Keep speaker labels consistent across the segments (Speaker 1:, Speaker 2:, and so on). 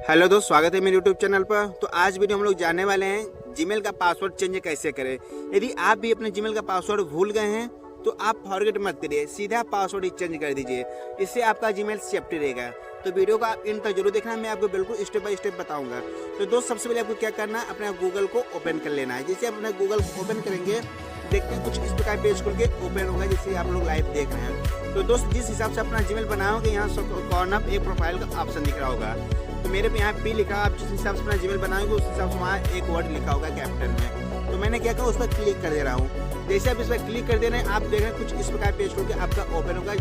Speaker 1: Hello दोस्त, स्वागत है मेरे यूट्यूब चैनल पर। तो आज वीडियो हम लोग जानने वाले हैं जीमेल का पासवर्ड चेंज कैसे करें। यदि आप भी अपने जीमेल का पासवर्ड भूल गए हैं तो आप फॉरगेट मत करिए, सीधा पासवर्ड ही चेंज कर दीजिए। इससे आपका जीमेल सेफ्टी रहेगा। तो वीडियो को आप इन तक जरूर देखना, मैं आपको बिल्कुल स्टेप बाय स्टेप बताऊंगा। तो दोस्त, सबसे पहले आपको क्या करना है, अपने गूगल को ओपन कर लेना है। जैसे आप अपने गूगल को ओपन करेंगे, देखते हैं कुछ इस प्रकार पेज खुल के ओपन होगा, जैसे आप लोग लाइव देख रहे हैं। तो दोस्त, जिस हिसाब से अपना जीमेल बनाओगे, यहाँ कॉर्नर पे एक प्रोफाइल का ऑप्शन दिख रहा होगा। तो मेरे पे यहाँ पी लिखा, आप जिस हिसाब से अपना जीमेल बनाओगे उस हिसाब से वहाँ एक वर्ड लिखा होगा कैपिटल में। तो मैंने क्या कहा, उस पर क्लिक कर दे रहा हूँ। जैसे आप इस पर क्लिक कर दे रहे हैं, आप देख रहे हैं कुछ इस प्रकार पेज खुल के आपका ओपन होगा।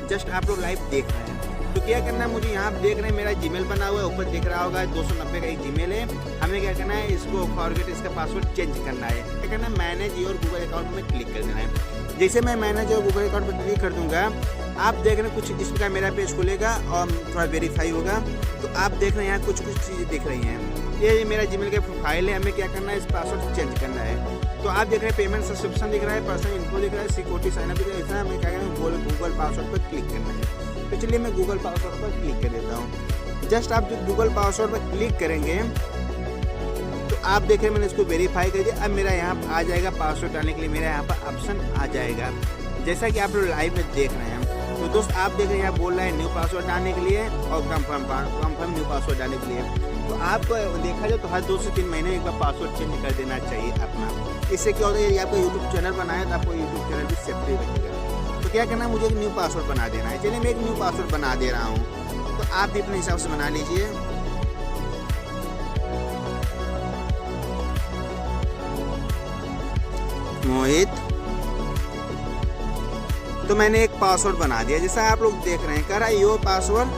Speaker 1: जस्ट आप लोग लाइव देख रहे हैं। तो क्या करना है, मुझे यहाँ देख रहे हैं मेरा जीमेल बना हुआ है, ऊपर दिख रहा होगा 290 का एक जीमेल है। हमें क्या करना है, इसको फॉरगेट इसका पासवर्ड चेंज करना है। क्या करना है, मैनेज योर गूगल अकाउंट में क्लिक कर देना है। जैसे मैं मैनेज योर गूगल अकाउंट पर क्लिक कर दूंगा, आप देख रहे हैं कुछ इस प्रकार मेरा पेज खुलेगा और थोड़ा वेरीफाई होगा। तो आप देख रहे हैं यहाँ कुछ चीज़ें दिख रही हैं। ये मेरा जीमेल का प्रोफाइल है। हमें क्या करना है, इस पासवर्ड चेंज करना है। तो आप देख रहे हैं पेमेंट सब्सक्रिप्शन दिख रहा है, पर्सनल इन्फो दिख रहा है, सिक्योरिटी साइनअप दिख रहा है। हमें क्या करना है, गूगल पासवर्ड पर क्लिक करना है। तो चलिए मैं गूगल पासवर्ड पर क्लिक कर देता हूँ। जस्ट आप जो गूगल पासवर्ड पर क्लिक करेंगे तो आप देख रहे हैं मैंने इसको वेरीफाई कर दिया। अब मेरा यहाँ पर आ जाएगा पासवर्ड डालने के लिए, मेरा यहाँ पर ऑप्शन आ जाएगा, जैसा कि आप लोग लाइव में देख रहे हैं। तो दोस्त, आप देख रहे हैं यहाँ बोल रहा है न्यू पासवर्ड डालने के लिए और कंफर्म न्यू पासवर्ड डालने के लिए। तो आपको देखा जाए तो हर 2 से 3 महीने एक बार पासवर्ड चेंज कर देना चाहिए अपना। इससे क्या होता है, यदि आपका यूट्यूब चैनल बनाया तो आपको यूट्यूब चैनल भी सेफ्टी रखेगा। तो क्या करना है, मुझे एक न्यू पासवर्ड बना देना है। चलिए मैं एक न्यू पासवर्ड बना दे रहा हूँ। तो आप भी अपने हिसाब से बना लीजिए। मोहित। तो मैंने एक पासवर्ड बना दिया, जैसा आप लोग देख रहे हैं। कह रहा है योर पासवर्ड,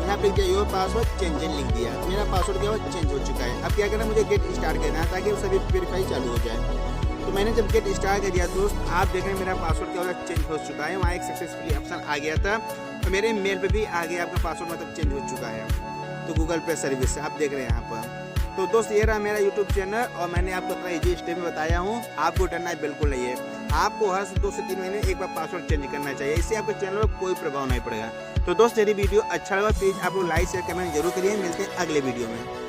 Speaker 1: यहाँ पे दिया योर पासवर्ड चेंज लिख दिया। मेरा पासवर्ड क्या हुआ, चेंज हो चुका है। अब क्या करना है, मुझे गेट स्टार्ट करना है ताकि सभी वेरीफाई चालू हो जाए। तो मैंने जब गेट स्टार्ट कर दिया दोस्त, आप देख रहे हैं मेरा पासवर्ड क्या होगा, चेंज हो चुका है। वहाँ एक सक्सेसफुली ऑप्शन आ गया था। तो मेरे मेल पे भी आ गया आपका पासवर्ड मतलब चेंज हो चुका है। तो गूगल पे सर्विस से आप देख रहे हैं यहाँ पर। तो दोस्त, ये रहा मेरा यूट्यूब चैनल और मैंने आपको इतना ईजी स्टेप में बताया हूँ। आपको डरना है बिल्कुल नहीं है। आपको हर 2 से 3 महीने एक बार पासवर्ड चेंज करना चाहिए। इससे आपके चैनल पर कोई प्रभाव नहीं पड़ेगा। तो दोस्त, यदि वीडियो अच्छा लगा प्लीज़ आप लोग लाइक शेयर कमेंट जरूर करिए। मिलते हैं अगले वीडियो में।